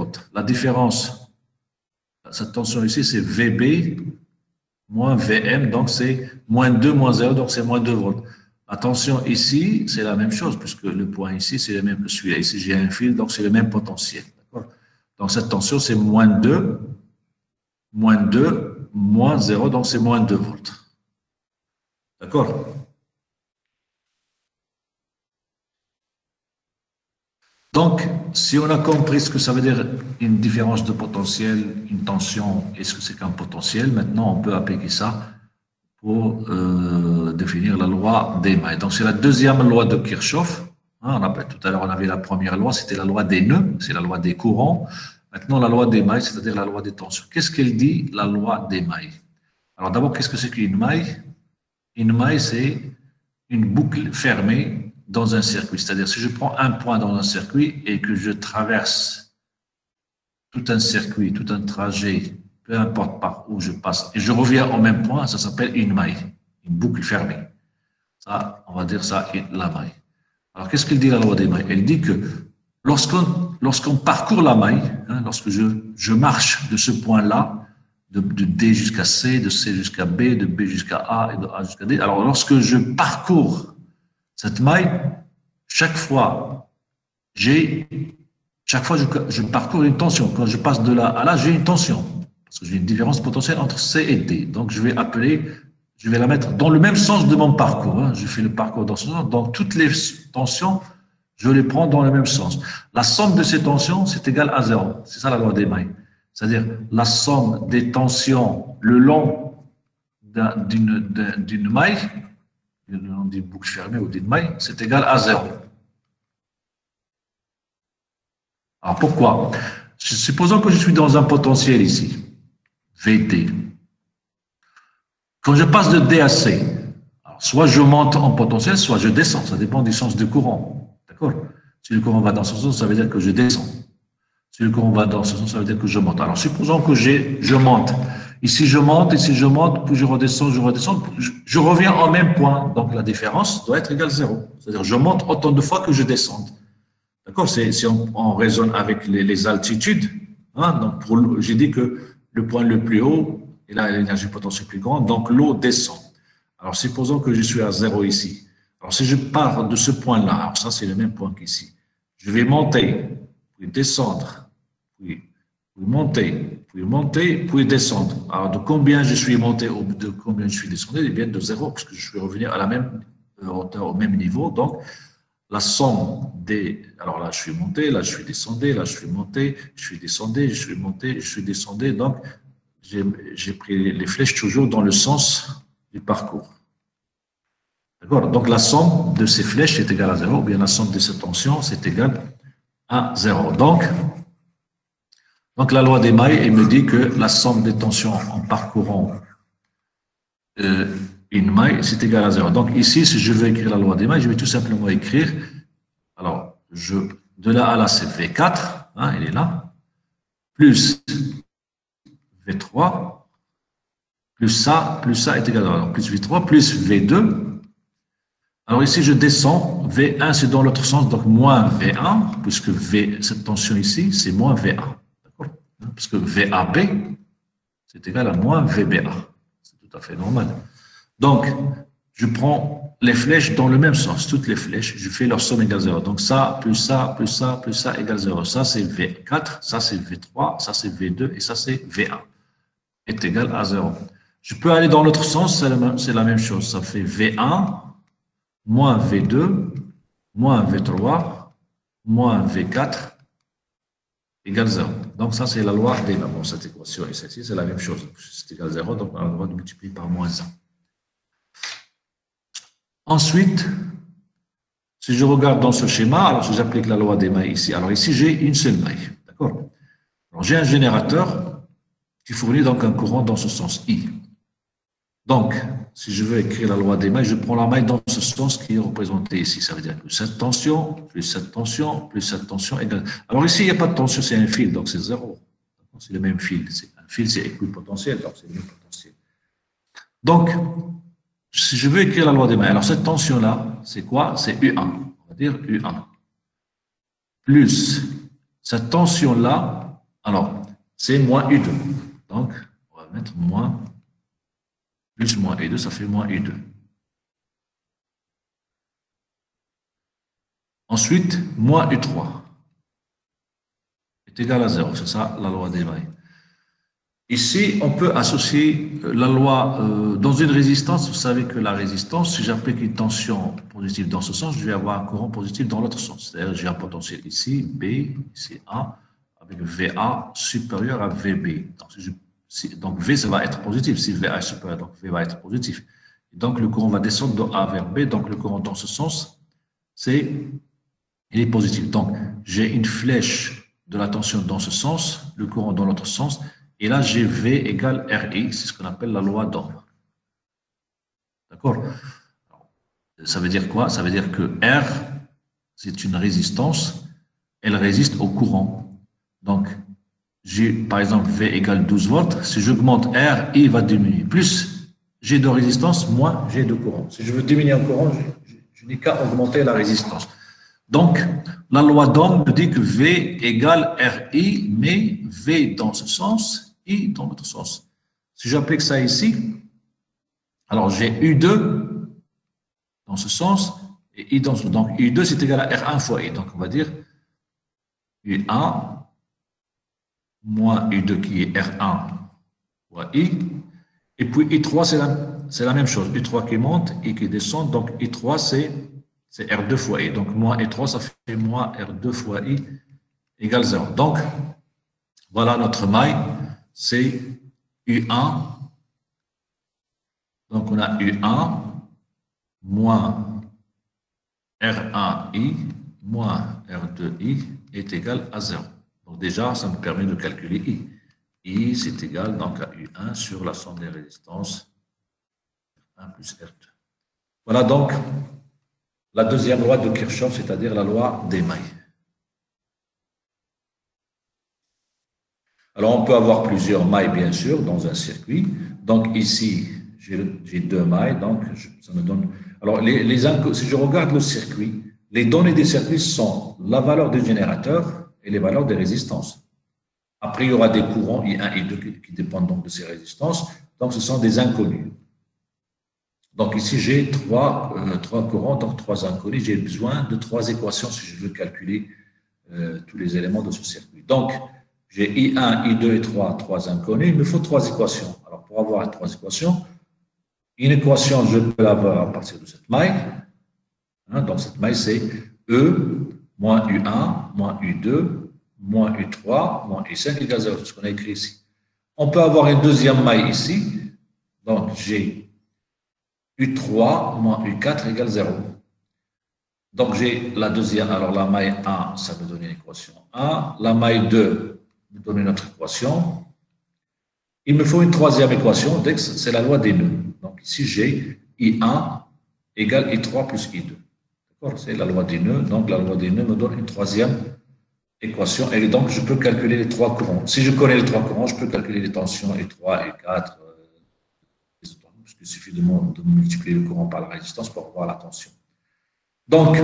volts. La différence, cette tension ici, c'est VB moins VM, donc c'est moins 2, moins 0, donc c'est moins 2 volts. La tension ici, c'est la même chose, puisque le point ici, c'est le même que celui-là. Ici, j'ai un fil, donc c'est le même potentiel. Donc cette tension, c'est moins 2, moins 0, donc c'est moins 2 volts. D'accord? Donc, si on a compris ce que ça veut dire une différence de potentiel, une tension, et ce que c'est qu'un potentiel, maintenant on peut appliquer ça pour définir la loi des mailles. Donc, c'est la deuxième loi de Kirchhoff. Tout à l'heure, on avait la première loi, c'était la loi des nœuds, c'est la loi des courants. Maintenant, la loi des mailles, c'est-à-dire la loi des tensions. Qu'est-ce qu'elle dit, la loi des mailles? Alors, d'abord, qu'est-ce que c'est qu'une maille? Une maille, c'est une boucle fermée dans un circuit. C'est-à-dire, si je prends un point dans un circuit et que je traverse tout un circuit, tout un trajet, peu importe par où je passe, et je reviens au même point, ça s'appelle une maille, une boucle fermée. Ça, on va dire ça, la maille. Alors, qu'est-ce qu'elle dit, la loi des mailles? Elle dit que lorsqu'on parcourt la maille, lorsque je marche de ce point-là, de D jusqu'à C, de C jusqu'à B, de B jusqu'à A et de A jusqu'à D. Alors, lorsque je parcours cette maille, chaque fois, je parcours une tension. Quand je passe de là à là, j'ai une tension. Parce que j'ai une différence potentielle entre C et D. Donc, je vais la mettre dans le même sens de mon parcours. Je fais le parcours dans ce sens. Donc, toutes les tensions, je les prends dans le même sens. La somme de ces tensions, c'est égal à 0. C'est ça la loi des mailles. C'est-à-dire la somme des tensions le long d'une maille, le long d'une boucle fermée ou d'une maille, c'est égal à 0. Alors pourquoi? Supposons que je suis dans un potentiel ici, VT. Quand je passe de D à C, soit je monte en potentiel, soit je descends. Ça dépend du sens du courant. D'accord? Si le courant va dans ce sens, ça veut dire que je descends. Si le courant va dans ce sens, ça veut dire que je monte. Alors, supposons que je monte. Ici, je monte, puis je redescends, je reviens au même point. Donc, la différence doit être égale à 0. C'est-à-dire, je monte autant de fois que je descends. D'accord? Si on raisonne avec les altitudes, donc j'ai dit que le point le plus haut, il a l'énergie potentielle plus grande, donc l'eau descend. Alors, supposons que je suis à 0 ici. Alors, si je pars de ce point-là, alors ça, c'est le même point qu'ici. Je vais monter, puis descendre, puis monter, puis descendre. Alors, de combien je suis monté ou de combien je suis descendu? Eh bien, de 0, parce que je suis revenu à la même hauteur, au même niveau. Donc, la somme des... Alors là, je suis monté, là, je suis descendu, là, je suis monté, je suis descendu, je suis monté, je suis descendu. Donc, j'ai pris les flèches toujours dans le sens du parcours. D'accord? Donc, la somme de ces flèches est égale à 0, ou bien la somme de ces tensions, c'est égal à 0. Donc, la loi des mailles, elle me dit que la somme des tensions en parcourant une maille, c'est égal à 0. Donc, ici, si je veux écrire la loi des mailles, je vais tout simplement écrire, alors, de là à là, c'est V4, il est là, plus V3, plus ça est égal à 0. Alors, plus V3, plus V2. Alors, ici, je descends, V1, c'est dans l'autre sens, donc moins V1, puisque cette tension ici, c'est moins V1. D'accord? Parce que VAB, c'est égal à moins VBA. C'est tout à fait normal. Donc, je prends les flèches dans le même sens, toutes les flèches, je fais leur somme égale 0. Donc, ça, plus ça, plus ça, plus ça égale 0. Ça, c'est V4, ça, c'est V3, ça, c'est V2 et ça, c'est V1. Est égal à 0. Je peux aller dans l'autre sens, c'est la même chose. Ça fait V1 moins V2 moins V3 moins V4 égale 0. Donc, ça, c'est la loi des... Bon, cette équation et celle-ci, c'est la même chose. C'est égal à 0, donc on a le droit de multiplier par moins 1. Ensuite, si je regarde dans ce schéma, alors si j'applique la loi des mailles ici, alors ici, j'ai une seule maille. D'accord? Alors, j'ai un générateur qui fournit donc un courant dans ce sens I. Donc, si je veux écrire la loi des mailles, je prends la maille dans ce sens qui est représenté ici. Ça veut dire que cette tension, plus cette tension, plus cette tension égale. Alors ici, il n'y a pas de tension, c'est un fil, donc c'est 0. C'est le même fil. Un fil, c'est équipotentiel, donc c'est le même potentiel. Donc, si je veux écrire la loi des mailles, alors cette tension-là, c'est quoi? C'est U1. On va dire U1. Plus cette tension-là, Alors, c'est moins U2. Donc, on va mettre moins, plus moins U2, ça fait moins U2. Ensuite, moins U3 est égal à 0. C'est ça la loi des mailles. Ici, on peut associer la loi dans une résistance. Vous savez que la résistance, si j'applique une tension positive dans ce sens, je vais avoir un courant positif dans l'autre sens. C'est-à-dire j'ai un potentiel ici, B, ici A, avec VA supérieur à VB. Donc V, ça va être positif. Si VA est supérieur, donc V va être positif. Et donc le courant va descendre de A vers B. Donc le courant dans ce sens, il est positif. Donc j'ai une flèche de la tension dans ce sens, le courant dans l'autre sens. Et là, j'ai V égale RI, c'est ce qu'on appelle la loi d'Ohm. D'accord? Ça veut dire quoi? Ça veut dire que R, c'est une résistance, elle résiste au courant. Donc, j'ai par exemple V égale 12 volts. Si j'augmente R, I va diminuer. Plus j'ai de résistance, moins j'ai de courant. Si je veux diminuer un courant, je n'ai qu'à augmenter la résistance. Donc, la loi d'Ohm me dit que V égale RI, mais V dans ce sens, I dans l'autre sens. Si j'applique ça ici, alors j'ai U2 dans ce sens et I dans ce sens. Donc, U2, c'est égal à R1 fois I. Donc, on va dire U1 moins U2 qui est R1 fois I. Et puis I3, c'est la même chose. U3 qui monte, I qui descend. Donc, I3, c'est R2 fois I. Donc, moins I3, ça fait moins R2 fois I égale 0. Donc, voilà notre maille. C'est U1. Donc, on a U1 moins R1I moins R2I est égal à 0. Donc, déjà, ça me permet de calculer I. I, c'est égal donc à U1 sur la somme des résistances 1 plus R2. Voilà donc la deuxième loi de Kirchhoff, c'est-à-dire la loi des mailles. Alors, on peut avoir plusieurs mailles, bien sûr, dans un circuit. Donc, ici, j'ai deux mailles, donc ça me donne... Alors, si je regarde le circuit, les données des circuits sont la valeur du générateur et les valeurs des résistances. Après, il y aura des courants I1 et I2 qui dépendent donc de ces résistances. Donc, ce sont des inconnus. Donc, ici, j'ai trois courants, donc trois inconnus. J'ai besoin de trois équations si je veux calculer tous les éléments de ce circuit. Donc, j'ai I1, I2 et 3 inconnus. Il me faut trois équations. Alors, pour avoir trois équations, une équation, je peux l'avoir à partir de cette maille. Donc, cette maille, c'est E moins U1 moins U2 moins U3 moins U5 égale 0, c'est ce qu'on a écrit ici. On peut avoir une deuxième maille ici. Donc, j'ai U3 moins U4 égale 0. Donc, j'ai la deuxième, alors la maille 1, ça me donne une équation 1. La maille 2 me donne une autre équation. Il me faut une troisième équation, c'est la loi des nœuds. Donc, ici, j'ai I1 égale I3 plus I2. D'accord? C'est la loi des nœuds. Donc, la loi des nœuds me donne une troisième équation. Et donc, je peux calculer les trois courants. Si je connais les trois courants, je peux calculer les tensions I3, I4, parce qu'il suffit de multiplier le courant par la résistance pour avoir la tension. Donc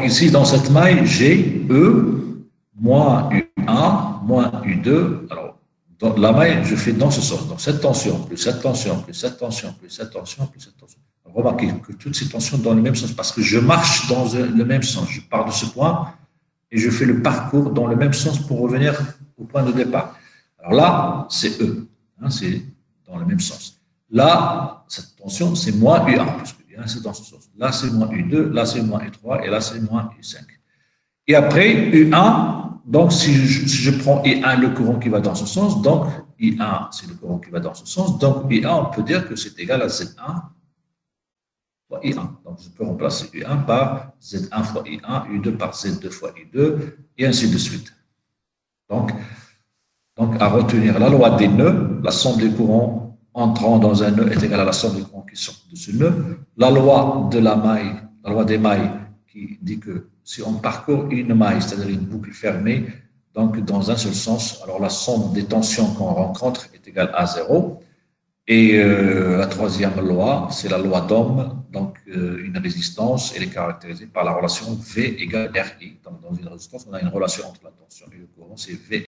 ici, dans cette maille, j'ai E moins U1 moins U2. Alors, dans la maille, je fais dans ce sens. Donc, cette tension, plus cette tension, plus cette tension, plus cette tension, plus cette tension. Alors, remarquez que toutes ces tensions dans le même sens, parce que je marche dans le même sens. Je pars de ce point et je fais le parcours dans le même sens pour revenir au point de départ. Alors là, c'est E. C'est dans le même sens. Là, cette tension, c'est moins U1, parce que U1, c'est dans ce sens. Là, c'est moins U2, là, c'est moins U3, et là, c'est moins U5. Et après, U1, donc si je prends I1, le courant qui va dans ce sens, donc I1, c'est le courant qui va dans ce sens, donc I1, on peut dire que c'est égal à Z1 fois I1. Donc, je peux remplacer U1 par Z1 fois I1, U2 par Z2 fois I2, et ainsi de suite. Donc à retenir la loi des nœuds, la somme des courants entrant dans un nœud est égale à la somme des courants qui sortent de ce nœud. La loi de la maille, la loi des mailles, qui dit que si on parcourt une maille, c'est-à-dire une boucle fermée, donc dans un seul sens, alors la somme des tensions qu'on rencontre est égale à 0. Et la troisième loi, c'est la loi d'Ohm. Donc, une résistance, elle est caractérisée par la relation V égale RI. Donc, dans une résistance, on a une relation entre la tension et le courant, c'est V